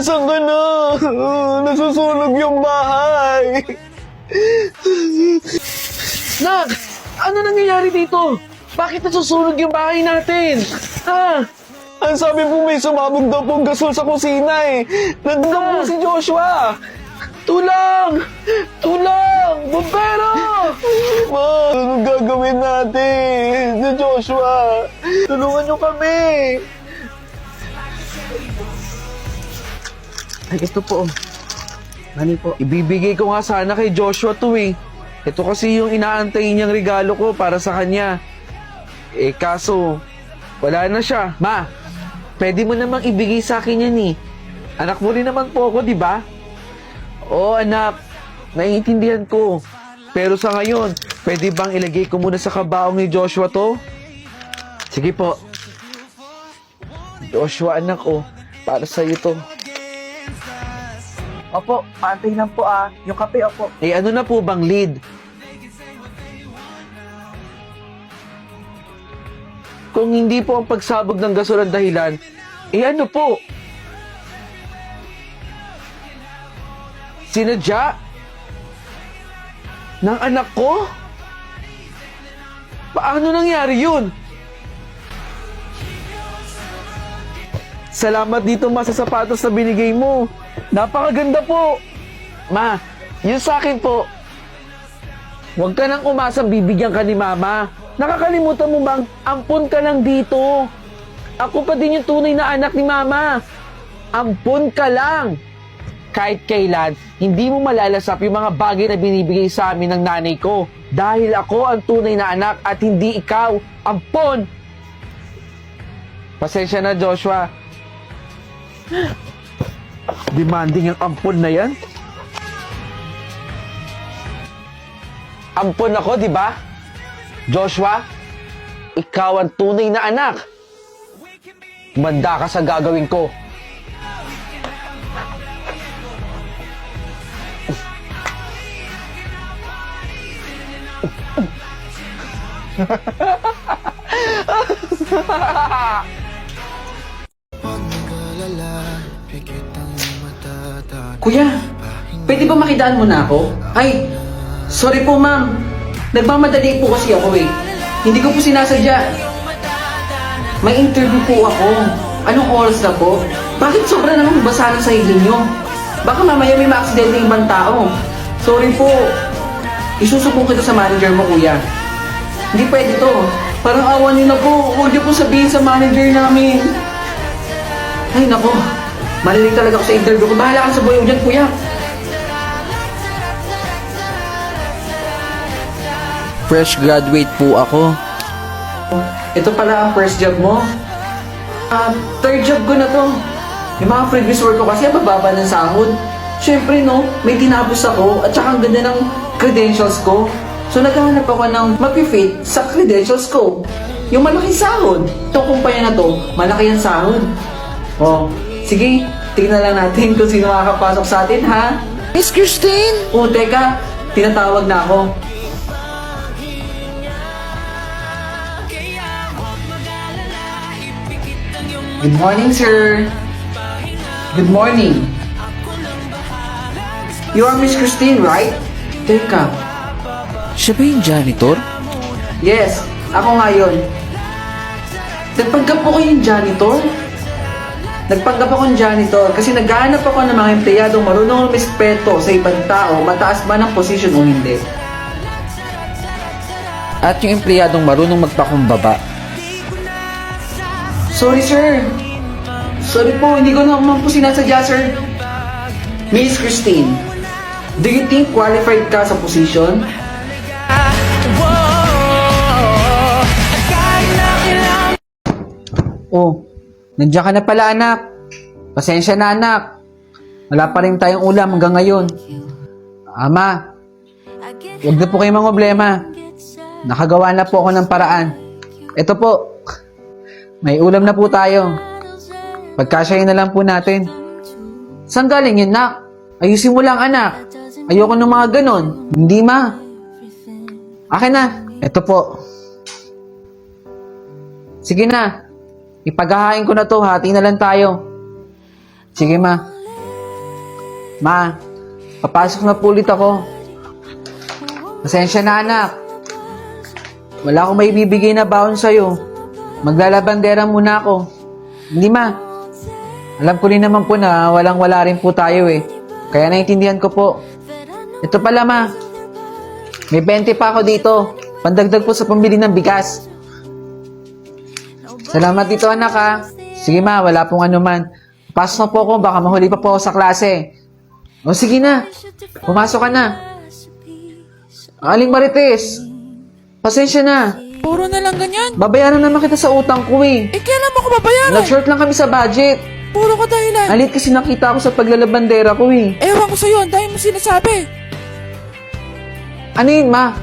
Nasaan ka na? Nasusunog yung bahay. Nak! Ano nangyayari dito? Bakit nasusunog yung bahay natin? Ha? Ang sabi po may sumabog daw pong gasol sa kusina eh. Nandun po si Joshua. Tulong! Tulong! Bombero! Ma, anong gagawin natin? Si Joshua, tulungan niyo kami. Ay, ito po. Mani po. Ibibigay ko nga sana kay Joshua to eh. Ito kasi yung inaantay niyang regalo ko para sa kanya. Eh kaso, wala na siya. Ma, pwede mo namang ibigay sa akin yan eh. Anak mo rin naman po ako, di ba? Oo anak, naiintindihan ko. Pero sa ngayon, pwede bang ilagay ko muna sa kabaong ni Joshua to? Sige po. Joshua anak ko, para sa'yo to. Opo, paantay lang po yung kape, opo. Eh ano na po bang lead? Kung hindi po ang pagsabog ng gasol ang dahilan, eh ano po? Sinadya? Ng anak ko? Paano nangyari yun? Salamat dito ma sa sapatos na binigay mo. Napakaganda po. Ma, yun sa akin po. Huwag ka nang umasang bibigyan ka ni Mama. Nakakalimutan mo bang ampun ka lang dito? Ako pa din yung tunay na anak ni Mama. Ampun ka lang. Kahit kailan, hindi mo malalasap yung mga bagay na binibigay sa amin ng nanay ko. Dahil ako ang tunay na anak at hindi ikaw. Ampun! Pasensya na, Joshua. Demanding ang ampun na yan. Ampun ako, di ba? Joshua, ikaw ang tunay na anak. Manda ka sa gagawin ko. Kuya, pwede ba makidaan mo na ako? Ay, sorry po ma'am. Nagmamadali po kasi ako eh. Hindi ko po sinasadya. May interview po ako. Anong oras na po? Bakit sobra namang basa ng sahilin nyo? Baka mamaya may ma-accident ng ibang tao. Sorry po. Isusubong kita sa manager mo, kuya. Hindi pwede to. Parang awan niyo na po. Huwag niyo po sabihin sa manager namin. Ay, nako. Marinig talaga ako sa interview ko. Bahala ka sa buhay mo dyan, kuya. Fresh graduate po ako. Ito pala ang first job mo. Third job ko na to. Yung mga previous work ko kasi ang bababa ng sahod. Siyempre no, may tinapos ako at saka ang ganda ng credentials ko. So naghahanap ako ng mag-fit sa credentials ko. Yung malaking sahod. Itong kumpanya na to, malaki ang sahod. Oh, sige, tingnan lang natin kung sino makakapasok sa atin, ha? Miss Christine! Oh, teka, tinatawag na ako. Good morning, sir. Good morning. You are Miss Christine, right? Teka. Siya ba yung janitor? Yes, ako nga yun. Nagpanggap po kayong janitor? Nagpanggap akong janitor kasi naghahanap ako ng mga empleyadong marunong respeto sa ibang tao, mataas man ang posisyon o hindi. At yung empleyadong marunong magpakumbaba. Sorry, sir. Sorry po, hindi ko naman po sinasadya, sir. Miss Christine, do you think qualified ka sa position? Oh, nandiyan ka na pala, anak. Pasensya na, anak. Wala pa rin tayong ulam hanggang ngayon. Ama, huwag na po kayong problema. Nakagawa na po ako ng paraan. Ito po, may ulam na po tayo. Pagkasyahin na lang po natin. Saan galing yun, nak? Ayusin mo lang, anak. Ayoko ng mga ganon. Hindi, ma. Akin na. Ito po. Sige na. Ipaghahain ko na to. Hati na lang tayo. Sige, ma. Ma, papasok na po ulit ako. Pasensya na anak. Wala akong may bibigay na baon sa'yo. Maglalabandera muna ako. Hindi ma. Alam ko rin naman po na walang-wala rin po tayo eh. Kaya naintindihan ko po. Ito pala ma. May 20 pa ako dito. Pandagdag po sa pambili ng bigas. Salamat dito anak ha. Sige ma, wala pong anuman. Pasok na po ako, baka mahuli pa po ako sa klase. O sige na. Pumasok ka na. Aling Marites. Pasensya na. Puro na lang ganyan. Babayaran naman kita sa utang ko eh. Kailan mo ako babayaran? Nag-short lang kami sa budget. Puro ka dahilan. Alit kasi nakita ko sa paglalabandera ko eh. Ewan ko sa'yo, ang dami mo sinasabi. Ano yun, ma?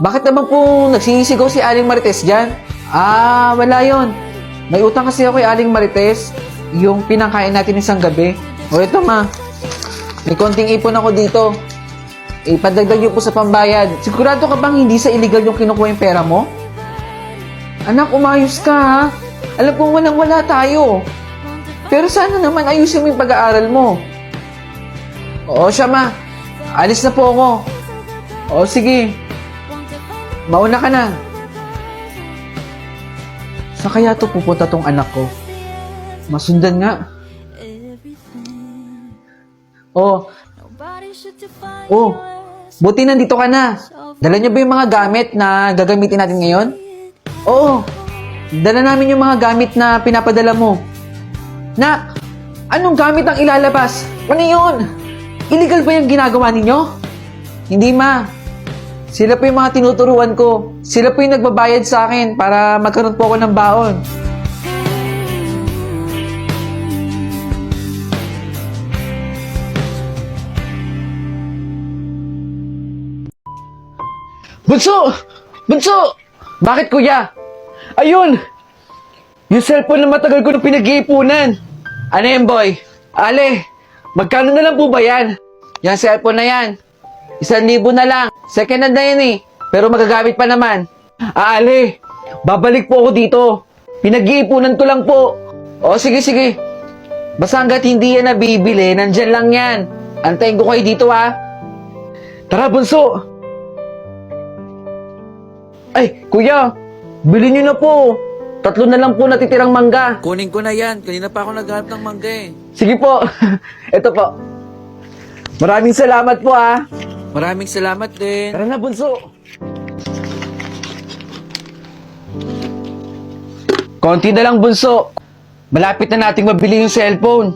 Bakit naman po nagsisigaw si Aling Marites dyan? Ah, wala yon. May utang kasi ako kay Aling Marites. Yung pinangkain natin isang gabi. O ito, ma. May konting ipon ako dito. Ipadagdag niyo po sa pambayad. Sigurado ka bang hindi sa illegal yung kinukuha yung pera mo? Anak, umayos ka ha. Alam kong walang-wala tayo. Pero sana naman ayusin mo yung pag-aaral mo. Oo siya ma. Alis na po ako. O sige. Mauna ka na. Saan kaya to pupunta tong anak ko? Masundan nga. Oh. Oh. Buti nandito ka na. Dala niyo ba yung mga gamit na gagamitin natin ngayon? Oo. Dala namin yung mga gamit na pinapadala mo. Nak, anong gamit ang ilalabas? Ano yun? Illegal ba yung ginagawa ninyo? Hindi ma. Sila po yung mga tinuturuan ko. Sila po yung nagbabayad sa akin para magkaroon po ako ng baon. Bunso! Bunso! Bakit kuya? Ayun! Yung cellphone na matagal ko na pinag-iipunan. Ano yan boy? Ale, magkano na lang po ba yan? Yung cellphone na yan. 1,000 na lang. Second hand na yan eh. Pero magagamit pa naman. Ale, babalik po ako dito. Pinag-iipunan ko lang po. O sige sige. Basta hanggat hindi yan nabibili, nandyan lang yan. Antayin ko kayo dito ha. Tara bunso. Ay, kuya, bilhin nyo na po. 3 na lang po natitirang mangga. Kunin ko na yan. Kanina pa ako naghanap ng mangga eh. Sige po. Ito po. Maraming salamat po ah. Maraming salamat din. Tara na, bunso. Konti na lang, bunso. Malapit na nating mabili yung cellphone.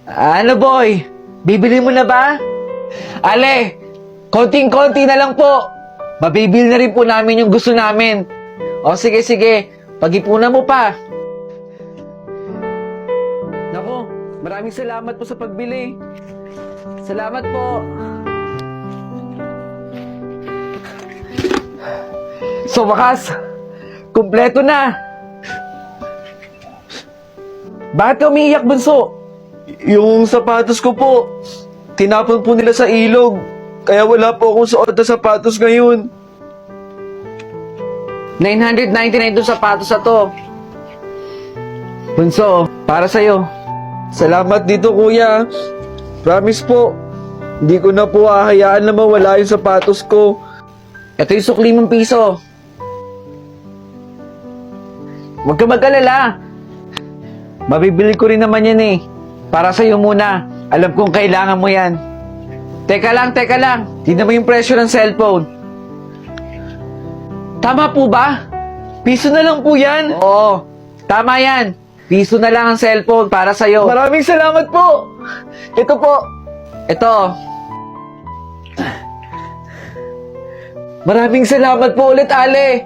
Ano, boy? Bibili mo na ba? Ale, konting-konti na lang po. Mabibili na rin po namin yung gusto namin. O sige, sige. Pag-ipunan mo pa. Nako, maraming salamat po sa pagbili. Salamat po. So wakas, kumpleto na. Bakit ka umiiyak, bunso? Yung sapatos ko po, tinapon po nila sa ilog. Kaya wala po akong suot na sapatos ngayon. 999 itong sapatos na to. Bunso, para sa'yo. Salamat dito kuya. Promise po, hindi ko na po hahayaan na mawala yung sapatos ko. Ito yung sukli mong piso. Huwag ka mag-alala. Mabibili ko rin naman yan eh. Para sa'yo muna. Alam kong kailangan mo yan. Teka lang. Tignan mo yung presyo ng cellphone. Tama po ba? Piso na lang po yan. Oo, tama yan. Piso na lang ang cellphone para sa'yo. Maraming salamat po. Ito po. Ito. Maraming salamat po ulit, Ale.